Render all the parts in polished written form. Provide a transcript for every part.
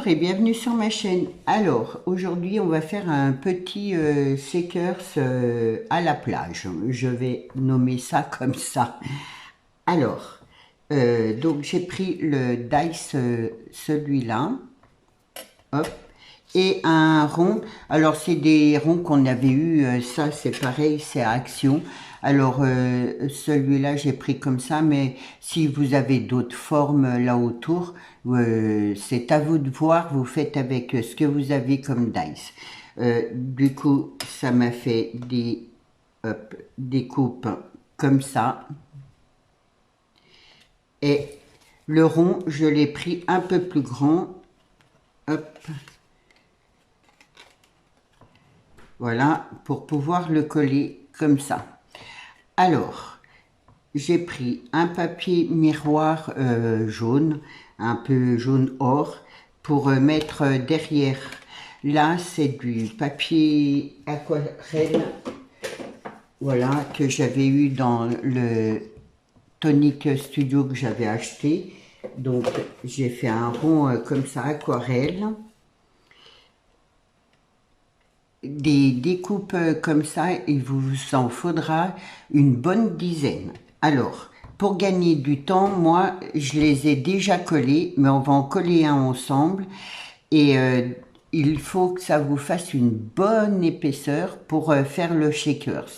Bonjour et bienvenue sur ma chaîne. Alors, aujourd'hui, on va faire un petit shakers à la plage. Je vais nommer ça comme ça. Alors, donc j'ai pris le Dice, celui-là, hop, et un rond. Alors, c'est des ronds qu'on avait eu, ça c'est pareil, c'est à Action. Alors, celui-là, j'ai pris comme ça, mais si vous avez d'autres formes là autour, c'est à vous de voir, vous faites avec ce que vous avez comme dice. Du coup, ça m'a fait des coupes comme ça. Et le rond, je l'ai pris un peu plus grand. Hop, voilà, pour pouvoir le coller comme ça. Alors, j'ai pris un papier miroir jaune, un peu jaune or, pour mettre derrière. Là, c'est du papier aquarelle, voilà, que j'avais eu dans le Tonic Studio que j'avais acheté. Donc, j'ai fait un rond comme ça, aquarelle. Des découpes comme ça, il vous en faudra une bonne dizaine. Alors, pour gagner du temps, moi, je les ai déjà collés, mais on va en coller un ensemble. Et il faut que ça vous fasse une bonne épaisseur pour faire le shakers.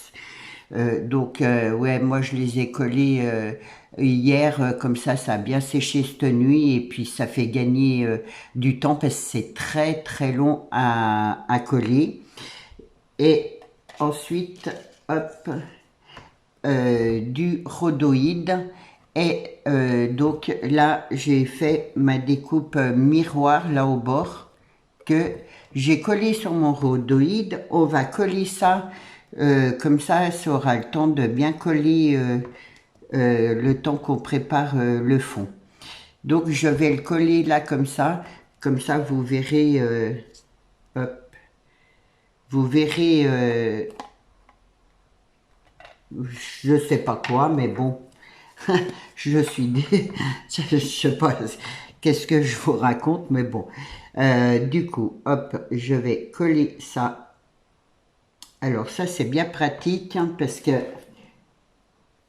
Ouais, moi je les ai collés hier, comme ça a bien séché cette nuit et puis ça fait gagner du temps parce que c'est très très long à coller. Et ensuite, hop, du rhodoïde. Et donc là, j'ai fait ma découpe miroir là au bord que j'ai collé sur mon rhodoïde. On va coller ça comme ça aura le temps de bien coller le temps qu'on prépare le fond. Donc je vais le coller là comme ça vous verrez, hop, vous verrez, je sais pas quoi, mais bon, je suis, je sais pas qu'est-ce que je vous raconte, mais bon. Du coup, hop, je vais coller ça. Alors ça c'est bien pratique hein, parce que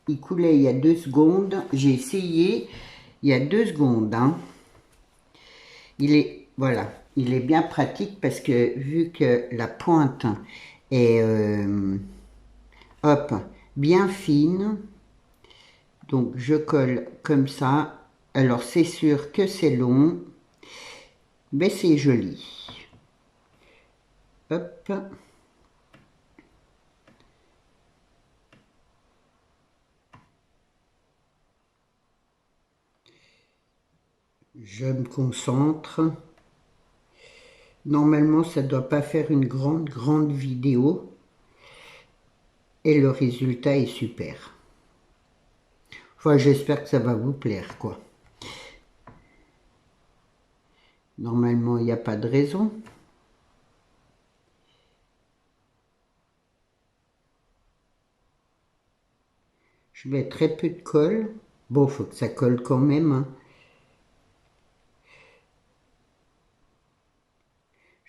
il coulait il y a 2 secondes. J'ai essayé il y a 2 secondes. Hein. Voilà, il est bien pratique parce que vu que la pointe est hop, bien fine, donc je colle comme ça. Alors c'est sûr que c'est long, mais c'est joli. Hop. Je me concentre. Normalement, ça ne doit pas faire une grande vidéo. Et le résultat est super. Enfin, j'espère que ça va vous plaire, quoi. Normalement, il n'y a pas de raison. Je mets très peu de colle. Bon, il faut que ça colle quand même. Hein.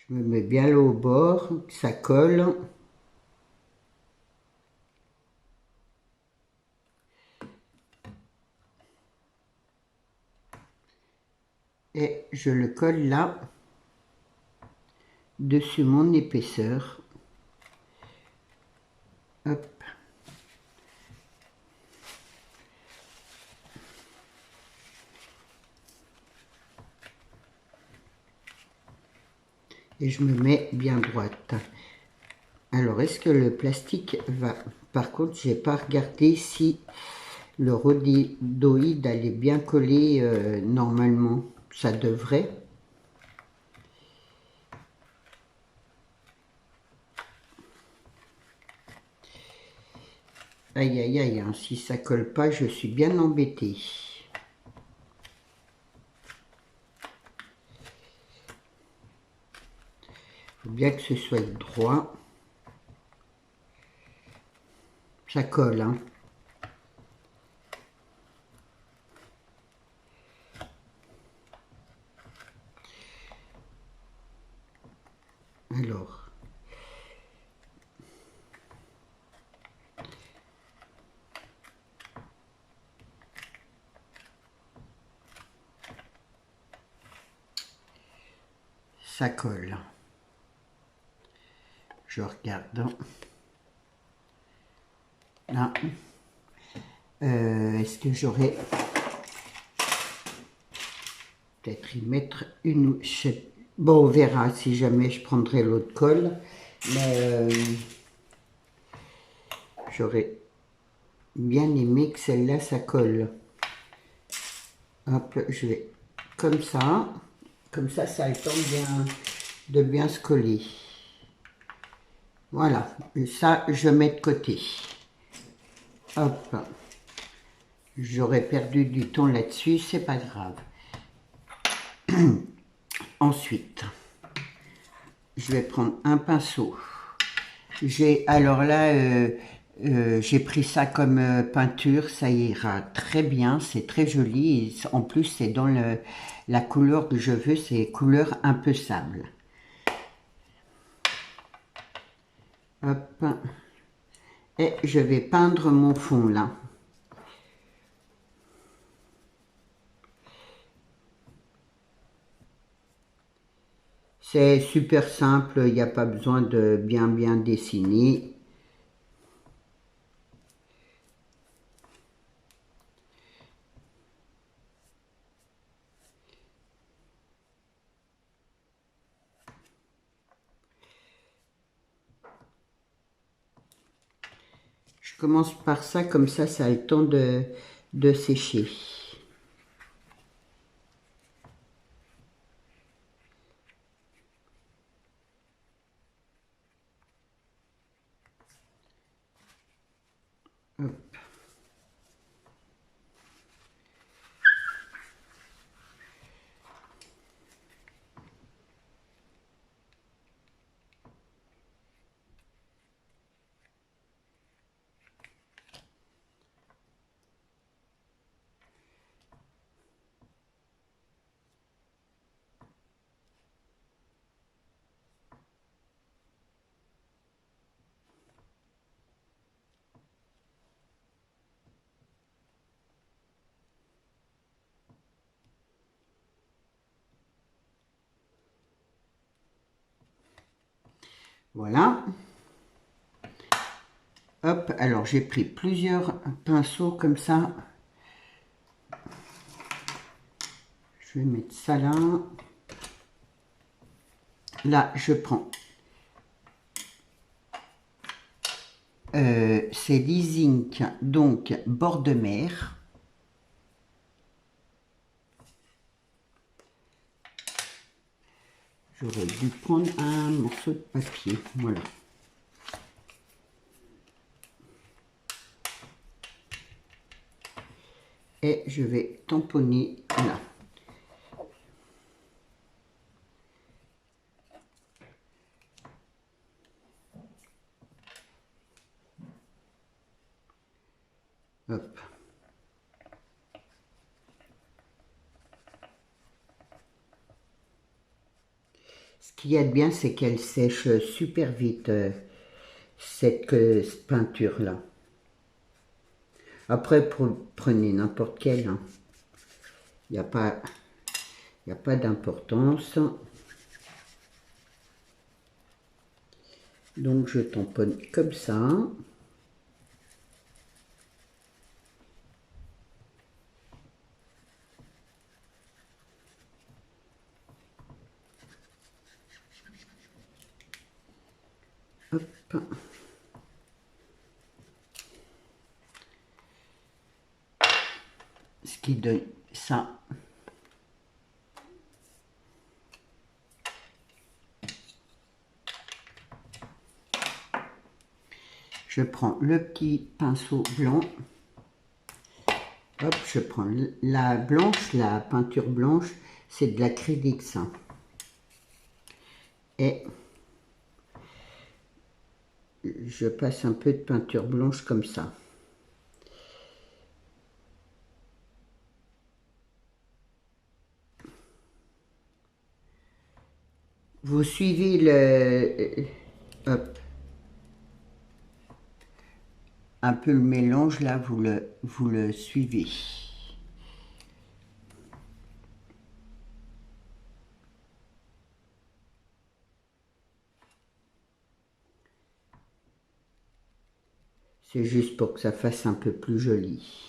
Je me mets bien là au bord, que ça colle. Et je le colle là, dessus mon épaisseur. Hop. Et je me mets bien droite. Alors, est-ce que le plastique va... Par contre, j'ai pas regardé si le rhodoïde allait bien coller normalement. Ça devrait. Aïe, aïe, aïe, hein, si ça colle pas, je suis bien embêtée. Il faut bien que ce soit droit. Ça colle, hein. Alors, ça colle. Je regarde. Là. Est-ce que j'aurais peut-être y mettre une... Bon, on verra si jamais je prendrai l'autre colle. Mais j'aurais bien aimé que celle-là, ça colle. Hop, je vais comme ça. Comme ça a le temps de bien se coller. Voilà, et ça, je mets de côté. Hop. J'aurais perdu du temps là-dessus, c'est pas grave. Ensuite, je vais prendre un pinceau. Alors là, j'ai pris ça comme peinture, ça ira très bien, c'est très joli. Et en plus, c'est dans la couleur que je veux, c'est couleur un peu sable. Hop. Et je vais peindre mon fond là. C'est super simple, il n'y a pas besoin de bien dessiner. Je commence par ça, comme ça a le temps de sécher. Hop. Voilà. Hop, alors j'ai pris plusieurs pinceaux comme ça. Je vais mettre ça là. Là, je prends. C'est l'Izink, donc bord de mer. J'aurais dû prendre un morceau de papier. Voilà. Et je vais tamponner là. Hop. Ce qu'il y a de bien, c'est qu'elle sèche super vite, cette peinture-là. Après, prenez n'importe quelle. Hein. Il n'y a pas d'importance. Donc, je tamponne comme ça. Hop. Ce qui donne ça. Je prends le petit pinceau blanc. Hop, je prends la blanche, la peinture blanche, c'est de l'acrylique ça. Et je passe un peu de peinture blanche comme ça. Vous suivez le... hop, un peu le mélange, là, vous le suivez. C'est juste pour que ça fasse un peu plus joli.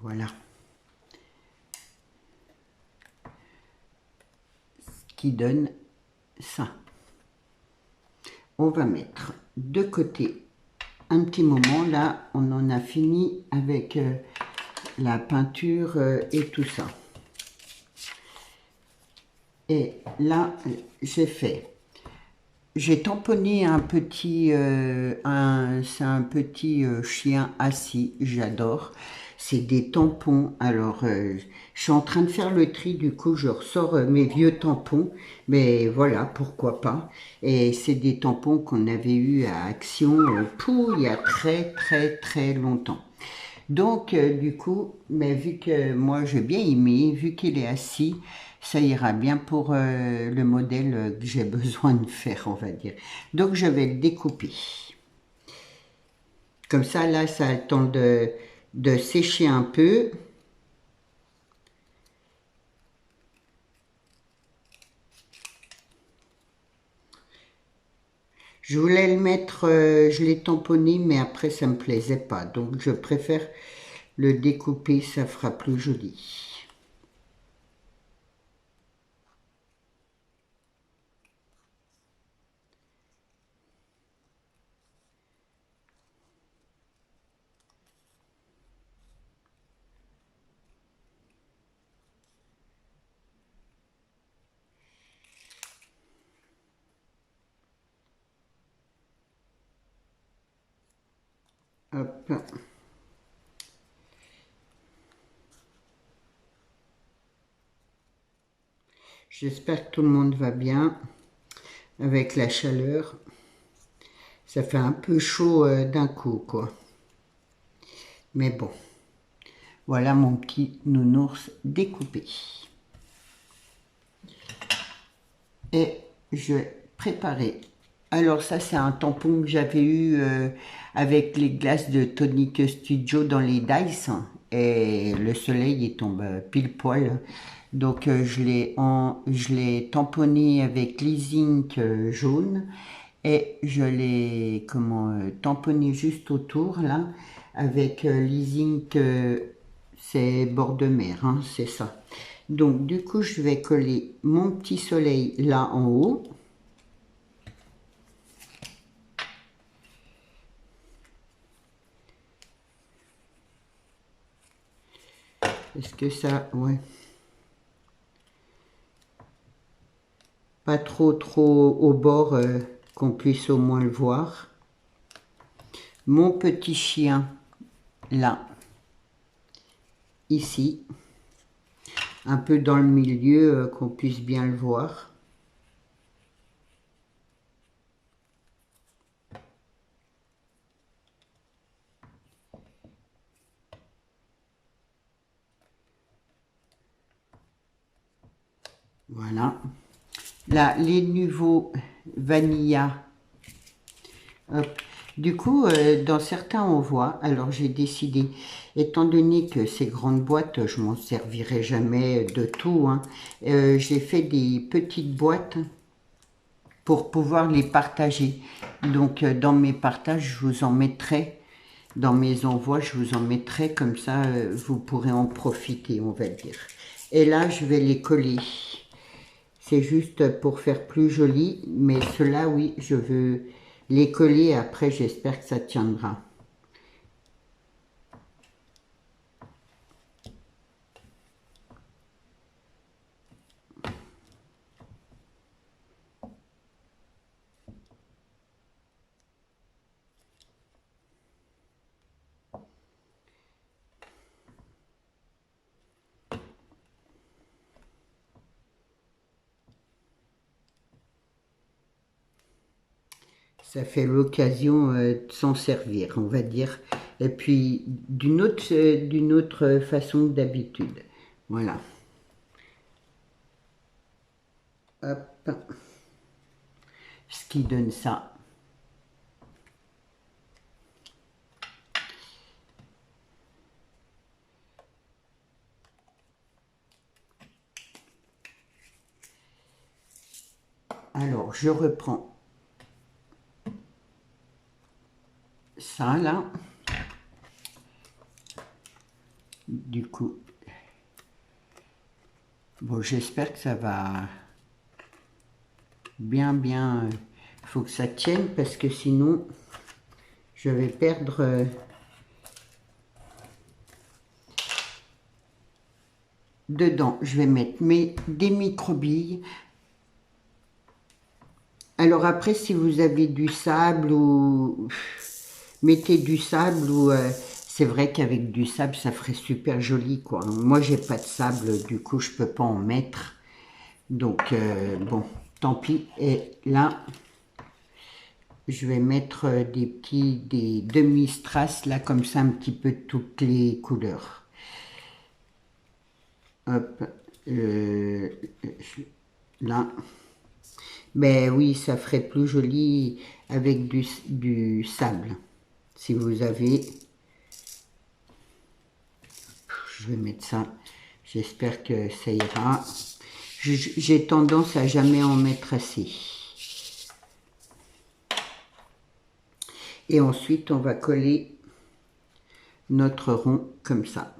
Voilà. Ce qui donne ça. On va mettre de côté un petit moment. Là, on en a fini avec la peinture et tout ça. Et là, j'ai tamponné un petit, c'est un petit chien assis, j'adore. C'est des tampons. Alors, je suis en train de faire le tri, du coup, je ressors mes vieux tampons. Mais voilà, pourquoi pas. Et c'est des tampons qu'on avait eu à Action, il y a très longtemps. Donc, du coup, mais vu que moi j'ai bien aimé, vu qu'il est assis, ça ira bien pour le modèle que j'ai besoin de faire, on va dire. Donc, je vais le découper. Comme ça, là, ça a le temps de sécher un peu. Je voulais le mettre, je l'ai tamponné, mais après, ça me plaisait pas. Donc, je préfère le découper, ça fera plus joli. Hop. J'espère que tout le monde va bien avec la chaleur. Ça fait un peu chaud d'un coup, quoi. Mais bon, voilà mon petit nounours découpé. Et je vais préparer. Alors ça, c'est un tampon que j'avais eu avec les glaces de Tonic Studio dans les Dice. Et le soleil, il tombe pile poil. Donc je l'ai tamponné avec l'e-zinc jaune. Et je l'ai tamponné juste autour, là, avec l'e-zinc, c'est bord de mer, hein, c'est ça. Donc, du coup, je vais coller mon petit soleil là en haut. Est-ce que ça... Ouais. Pas trop au bord, qu'on puisse au moins le voir. Mon petit chien, là, ici. Un peu dans le milieu, qu'on puisse bien le voir. Voilà. Là, les nouveaux Vanilla. Hop. Du coup, dans certains, on voit, alors j'ai décidé, étant donné que ces grandes boîtes, je m'en servirai jamais de tout, hein, j'ai fait des petites boîtes pour pouvoir les partager. Donc, dans mes partages, je vous en mettrai, dans mes envois, je vous en mettrai, comme ça, vous pourrez en profiter, on va dire. Et là, je vais les coller. C'est juste pour faire plus joli, mais cela, oui, je veux les coller. Après, j'espère que ça tiendra. Ça fait l'occasion de s'en servir, on va dire. Et puis d'une autre façon que d'habitude. Voilà. Hop. Ce qui donne ça. Alors, je reprends ça là. Du coup, bon, j'espère que ça va bien. Il faut que ça tienne parce que sinon, je vais perdre dedans. Je vais mettre des microbilles. Alors après, si vous avez du sable ou mettez du sable ou c'est vrai qu'avec du sable, ça ferait super joli quoi. Moi, j'ai pas de sable, du coup, je peux pas en mettre. Donc bon, tant pis. Et là, je vais mettre des demi-strass là comme ça, un petit peu de toutes les couleurs. Hop, là. Mais oui, ça ferait plus joli avec du sable. Si vous avez, je vais mettre ça. J'espère que ça ira. J'ai tendance à jamais en mettre assez. Et ensuite, on va coller notre rond comme ça.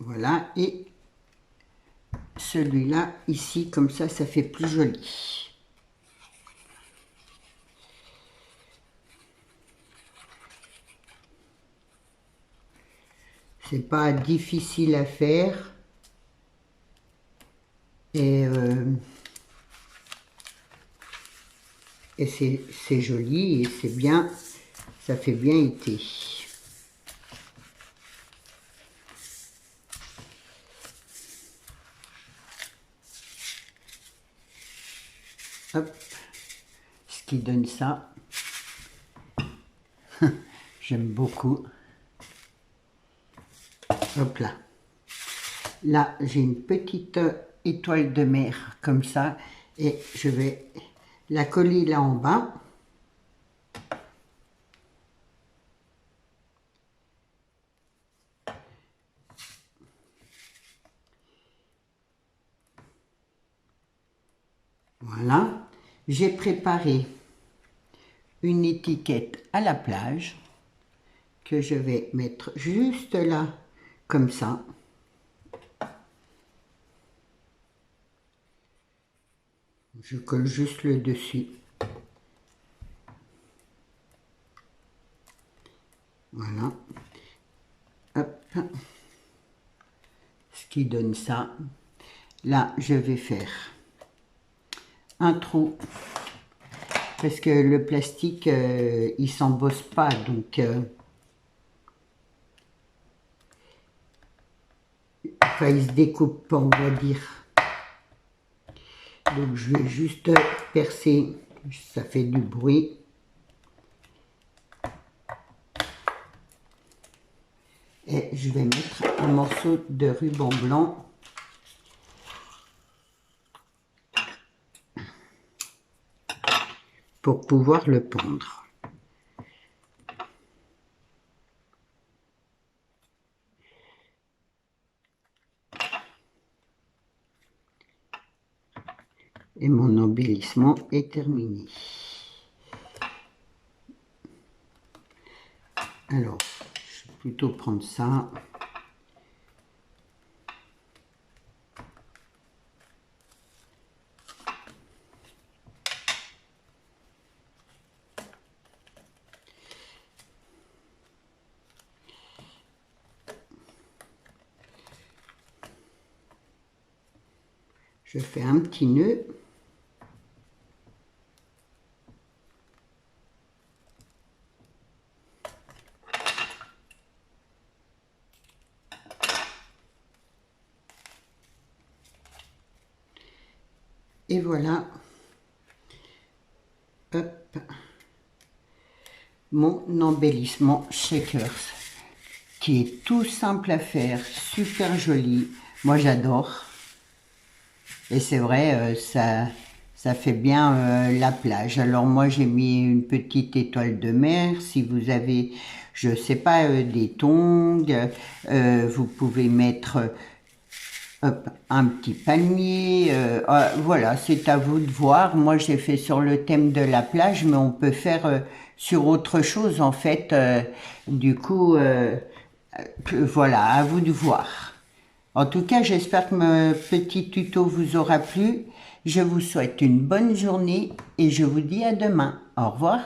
Voilà, et celui-là, ici, comme ça fait plus joli. C'est pas difficile à faire. Et c'est joli et c'est bien, ça fait bien été. Hop, ce qui donne ça. J'aime beaucoup. Hop là. Là, j'ai une petite étoile de mer comme ça et je vais la coller là en bas. Voilà. J'ai préparé une étiquette à la plage que je vais mettre juste là, comme ça. Je colle juste le dessus. Voilà. Hop. Ce qui donne ça. Là, je vais faire un trou. Parce que le plastique, il s'embosse pas. Donc, enfin, il se découpe pas, on va dire. Donc, je vais juste percer. Ça fait du bruit. Et je vais mettre un morceau de ruban blanc. Pour pouvoir le pendre. Et mon embellissement est terminé. Alors, je vais plutôt prendre ça. Je fais un petit nœud. Et voilà. Hop. Mon embellissement Shakers, qui est tout simple à faire, super joli. Moi, j'adore. Et c'est vrai, ça fait bien la plage. Alors moi, j'ai mis une petite étoile de mer. Si vous avez, je sais pas, des tongs, vous pouvez mettre hop, un petit palmier. Voilà, c'est à vous de voir. Moi, j'ai fait sur le thème de la plage, mais on peut faire sur autre chose, en fait. Du coup, voilà, à vous de voir. En tout cas, j'espère que mon petit tuto vous aura plu. Je vous souhaite une bonne journée et je vous dis à demain. Au revoir.